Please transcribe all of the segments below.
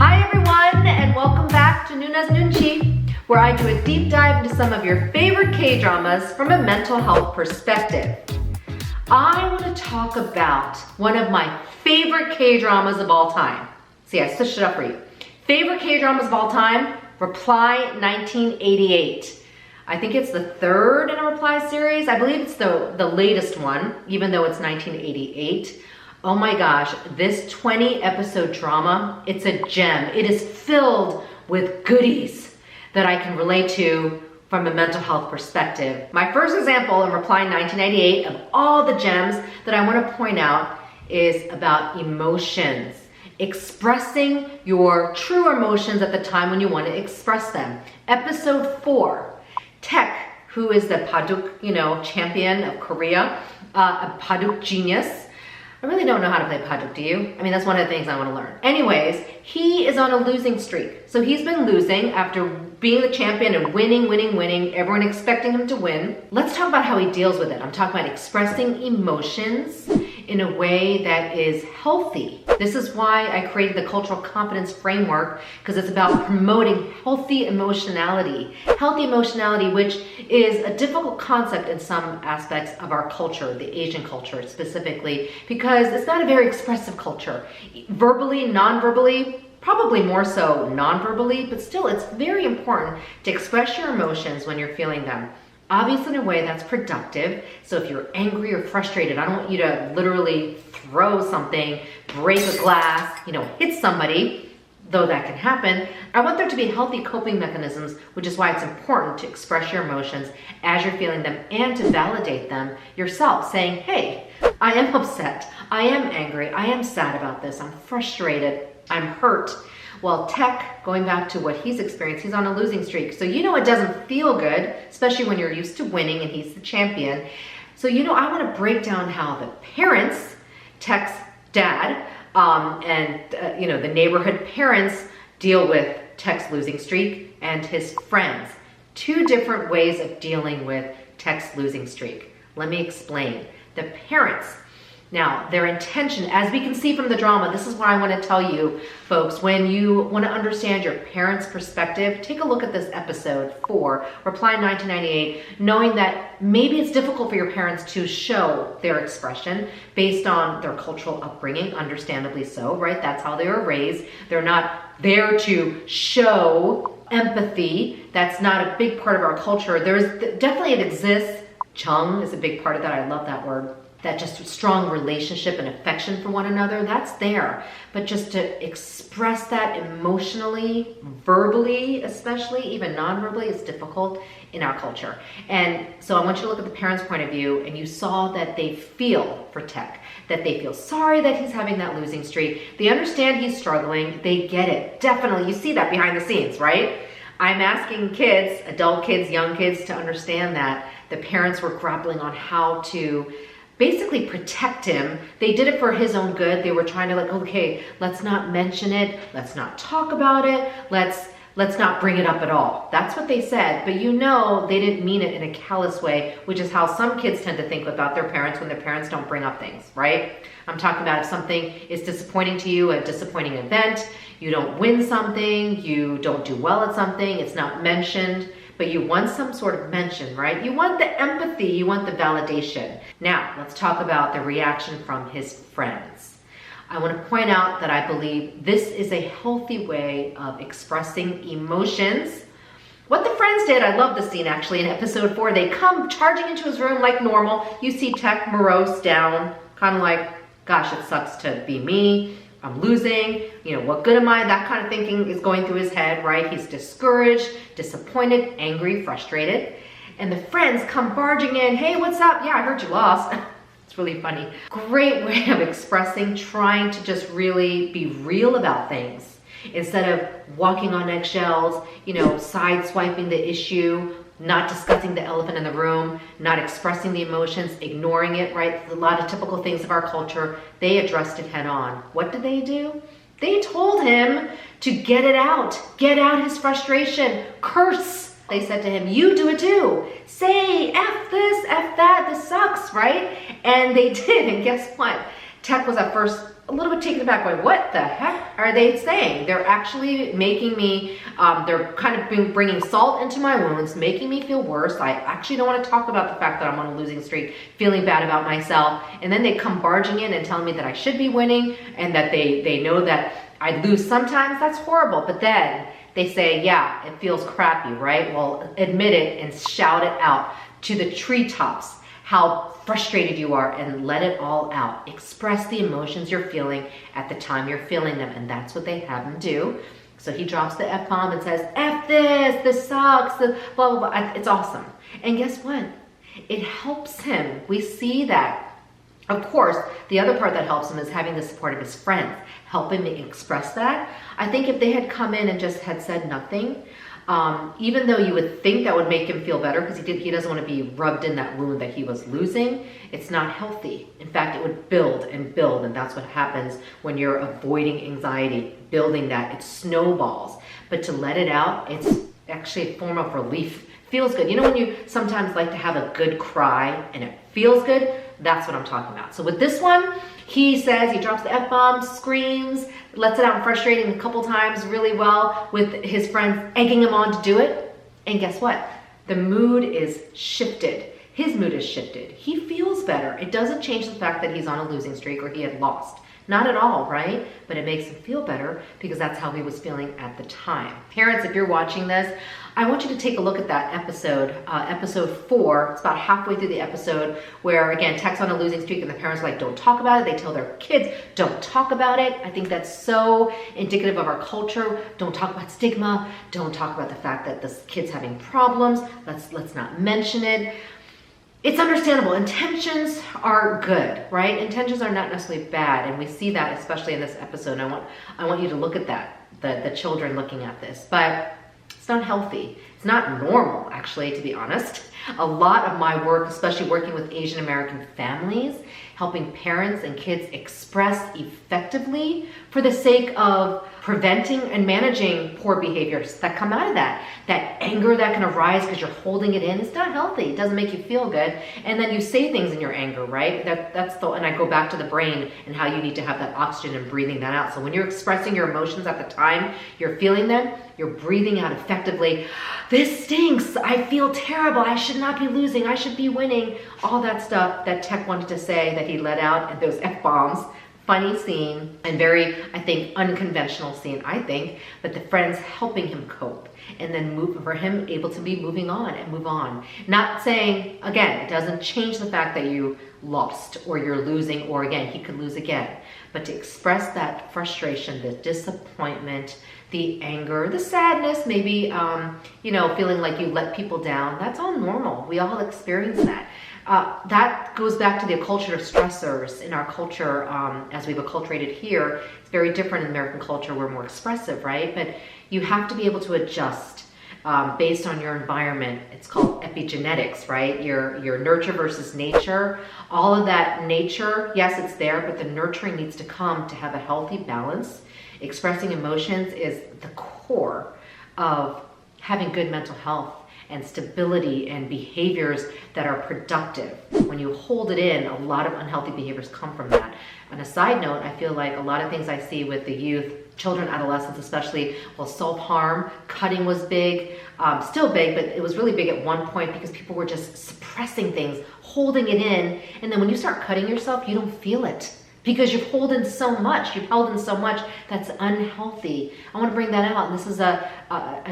Hi everyone, and welcome back to Nuna's Nunchi, where I do a deep dive into some of your favorite K-dramas from a mental health perspective. I want to talk about one of my favorite K-dramas of all time. See, I switched it up for you. Favorite K-dramas of all time, Reply 1988. I think it's the third in a Reply series. I believe it's the latest one, even though it's 1988. Oh my gosh, this 20 episode drama, it's a gem. It is filled with goodies that I can relate to from a mental health perspective. My first example in Reply 1998 of all the gems that I want to point out is about emotions. Expressing your true emotions at the time when you want to express them. Episode 4. Taek, who is the Paduk, champion of Korea, a Paduk genius. I really don't know how to play Paduk, do you? I mean, that's one of the things I want to learn. Anyways, he is on a losing streak. So he's been losing after being the champion and winning, everyone expecting him to win. Let's talk about how he deals with it. I'm talking about expressing emotions in a way that is healthy. This is why I created the cultural competence framework, because it's about promoting healthy emotionality. Healthy emotionality, which is a difficult concept in some aspects of our culture, the Asian culture specifically, because it's not a very expressive culture. Verbally, non-verbally, probably more so non-verbally, but still it's very important to express your emotions when you're feeling them. Obviously in a way that's productive. So if you're angry or frustrated, I don't want you to literally throw something, break a glass, hit somebody, though that can happen. I want there to be healthy coping mechanisms, which is why it's important to express your emotions as you're feeling them and to validate them yourself, saying, hey, I am upset, I am angry, I am sad about this, I'm frustrated, I'm hurt. Well, Taek, going back to what he's experienced, he's on a losing streak. So it doesn't feel good, especially when you're used to winning and he's the champion. So I want to break down how the parents, Taek's dad, the neighborhood parents deal with Taek's losing streak and his friends. Two different ways of dealing with Taek's losing streak. Let me explain. The parents. Now, their intention, as we can see from the drama, this is what I want to tell you, folks. When you want to understand your parents' perspective, take a look at this episode 4, Reply 1998, knowing that maybe it's difficult for your parents to show their expression based on their cultural upbringing, understandably so, right? That's how they were raised. They're not there to show empathy. That's not a big part of our culture. Definitely it exists. Chung is a big part of that. I love that word. That just strong relationship and affection for one another, that's there. But just to express that emotionally, verbally, especially, even non-verbally, is difficult in our culture. And so I want you to look at the parents' point of view, and you saw that they feel for Taek, that they feel sorry that he's having that losing streak. They understand he's struggling. They get it. Definitely, you see that behind the scenes, right? I'm asking kids, adult kids, young kids, to understand that the parents were grappling on how to basically protect him. They did it for his own good. They were trying to okay, let's not mention it. Let's not talk about it. Let's not bring it up at all. That's what they said. But they didn't mean it in a callous way, which is how some kids tend to think about their parents when their parents don't bring up things, right? I'm talking about if something is disappointing to you, a disappointing event, you don't win something, you don't do well at something, it's not mentioned, but you want some sort of mention, right? You want the empathy, you want the validation. Now, let's talk about the reaction from his friends. I want to point out that I believe this is a healthy way of expressing emotions. What the friends did, I love the scene actually in episode 4. They come charging into his room like normal. You see Taek morose down, kind of like, gosh, it sucks to be me. I'm losing, what good am I? That kind of thinking is going through his head, right? He's discouraged, disappointed, angry, frustrated. And the friends come barging in. Hey, what's up? Yeah, I heard you lost. It's really funny. Great way of expressing, trying to just really be real about things. Instead of walking on eggshells, sideswiping the issue, not discussing the elephant in the room, not expressing the emotions, ignoring it, right? A lot of typical things of our culture. They addressed it head on. What did they do? They told him to get it out his frustration, curse. They said to him, you do it too. Say, F this, F that, this sucks, right? And they did, and guess what? Taek was at first a little bit taken aback, going, what the heck are they saying? They're actually making me, they're kind of bringing salt into my wounds, making me feel worse. I actually don't want to talk about the fact that I'm on a losing streak, feeling bad about myself. And then they come barging in and telling me that I should be winning and that they know that I lose sometimes. That's horrible. But then they say, yeah, it feels crappy, right? Well, admit it and shout it out to the treetops, how frustrated you are, and let it all out. Express the emotions you're feeling at the time you're feeling them, and that's what they have him do. So he drops the F-bomb and says, F this sucks, blah, blah, blah. It's awesome. And guess what? It helps him. We see that. Of course, the other part that helps him is having the support of his friends, helping him express that. I think if they had come in and just had said nothing, even though you would think that would make him feel better because he doesn't want to be rubbed in that wound that he was losing, it's not healthy. In fact, it would build and build, and that's what happens when you're avoiding anxiety, building that. It snowballs. But to let it out, it's actually a form of relief. Feels good. You know when you sometimes like to have a good cry and it feels good? That's what I'm talking about. So with this one, he says, he drops the F-bomb, screams, lets it out and frustrating a couple times really well with his friends egging him on to do it. And guess what? The mood is shifted. His mood is shifted. He feels better. It doesn't change the fact that he's on a losing streak or he had lost. Not at all, right? But it makes him feel better because that's how he was feeling at the time. Parents, if you're watching this, I want you to take a look at that episode, episode 4. It's about halfway through the episode where, again, Taek's on a losing streak and the parents are like, don't talk about it. They tell their kids, don't talk about it. I think that's so indicative of our culture. Don't talk about stigma. Don't talk about the fact that this kid's having problems. Let's not mention it. It's understandable. Intentions are good, right? Intentions are not necessarily bad, and we see that especially in this episode. I want you to look at that, the children looking at this, but it's not healthy. It's not normal, actually, to be honest. A lot of my work, especially working with Asian American families, helping parents and kids express effectively for the sake of preventing and managing poor behaviors that come out of that. That anger that can arise because you're holding it in, it's not healthy. It doesn't make you feel good. And then you say things in your anger, right? And I go back to the brain and how you need to have that oxygen and breathing that out. So when you're expressing your emotions at the time you're feeling them, you're breathing out effectively. This stinks. I feel terrible. I should not be losing. I should be winning. All that stuff that Taek wanted to say that he let out, and those F-bombs. Funny scene and very, I think, unconventional scene, I think, but the friends helping him cope and then for him able to be moving on and move on. Not saying, again, it doesn't change the fact that you lost or you're losing, or again, he could lose again, but to express that frustration, the disappointment, the anger, the sadness, maybe, feeling like you let people down, that's all normal. We all experience that. That goes back to the culture of stressors in our culture as we've acculturated here. It's very different in American culture. We're more expressive, right? But you have to be able to adjust based on your environment. It's called epigenetics, right? Your nurture versus nature. All of that nature, yes, it's there, but the nurturing needs to come to have a healthy balance. Expressing emotions is the core of having good mental health and stability and behaviors that are productive. When you hold it in, a lot of unhealthy behaviors come from that. On a side note, I feel like a lot of things I see with the youth, children, adolescents especially, well, self-harm, cutting was big, still big, but it was really big at one point because people were just suppressing things, holding it in, and then when you start cutting yourself, you don't feel it. Because you've held in so much that's unhealthy. I want to bring that out. And this is a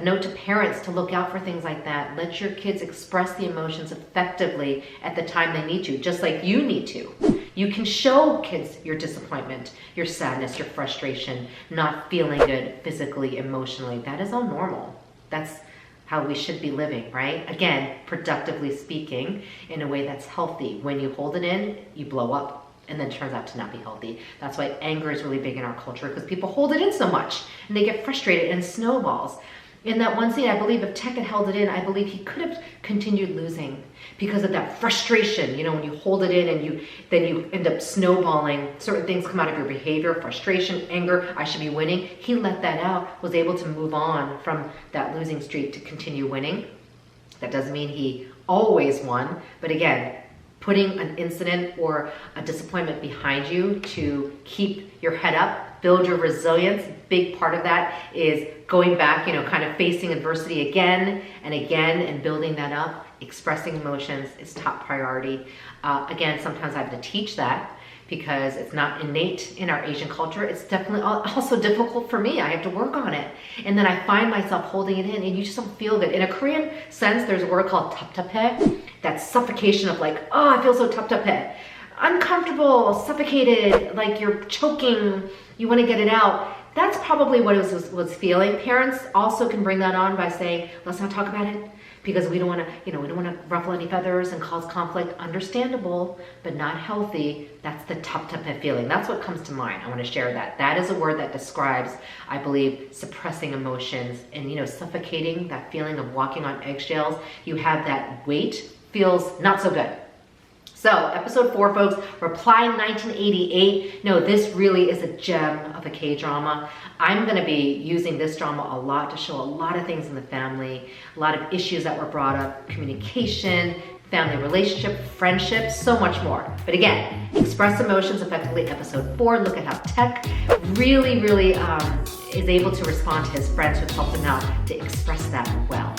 note to parents to look out for things like that. Let your kids express the emotions effectively at the time they need to, just like you need to. You can show kids your disappointment, your sadness, your frustration, not feeling good physically, emotionally. That is all normal. That's how we should be living, right? Again, productively speaking, in a way that's healthy. When you hold it in, you blow up. And then turns out to not be healthy. That's why anger is really big in our culture, because people hold it in so much and they get frustrated and snowballs. In that one scene, I believe if Taek had held it in, I believe he could have continued losing because of that frustration. When you hold it in and then you end up snowballing, certain things come out of your behavior, frustration, anger, I should be winning. He let that out, was able to move on from that losing streak to continue winning. That doesn't mean he always won, but again, putting an incident or a disappointment behind you to keep your head up, build your resilience. Big part of that is going back, kind of facing adversity again and again and building that up. Expressing emotions is top priority. Again, sometimes I have to teach that because it's not innate in our Asian culture. It's definitely also difficult for me. I have to work on it. And then I find myself holding it in and you just don't feel good. In a Korean sense, there's a word called taptape. That's suffocation of like, oh, I feel so taptape. Uncomfortable, suffocated, like you're choking, you want to get it out. That's probably what it was feeling. Parents also can bring that on by saying, let's not talk about it because we don't want to, we don't want to ruffle any feathers and cause conflict. Understandable, but not healthy. That's the taptape feeling. That's what comes to mind. I want to share that. That is a word that describes, I believe, suppressing emotions and, suffocating, that feeling of walking on eggshells. You have that weight, feels not so good. So, episode 4, folks, Reply 1988. No, this really is a gem of a K-drama. I'm going to be using this drama a lot to show a lot of things in the family, a lot of issues that were brought up, communication, family relationship, friendship, so much more. But again, Express Emotions Effectively, episode 4. Look at how Taek really is able to respond to his friends who helped him out to express that well.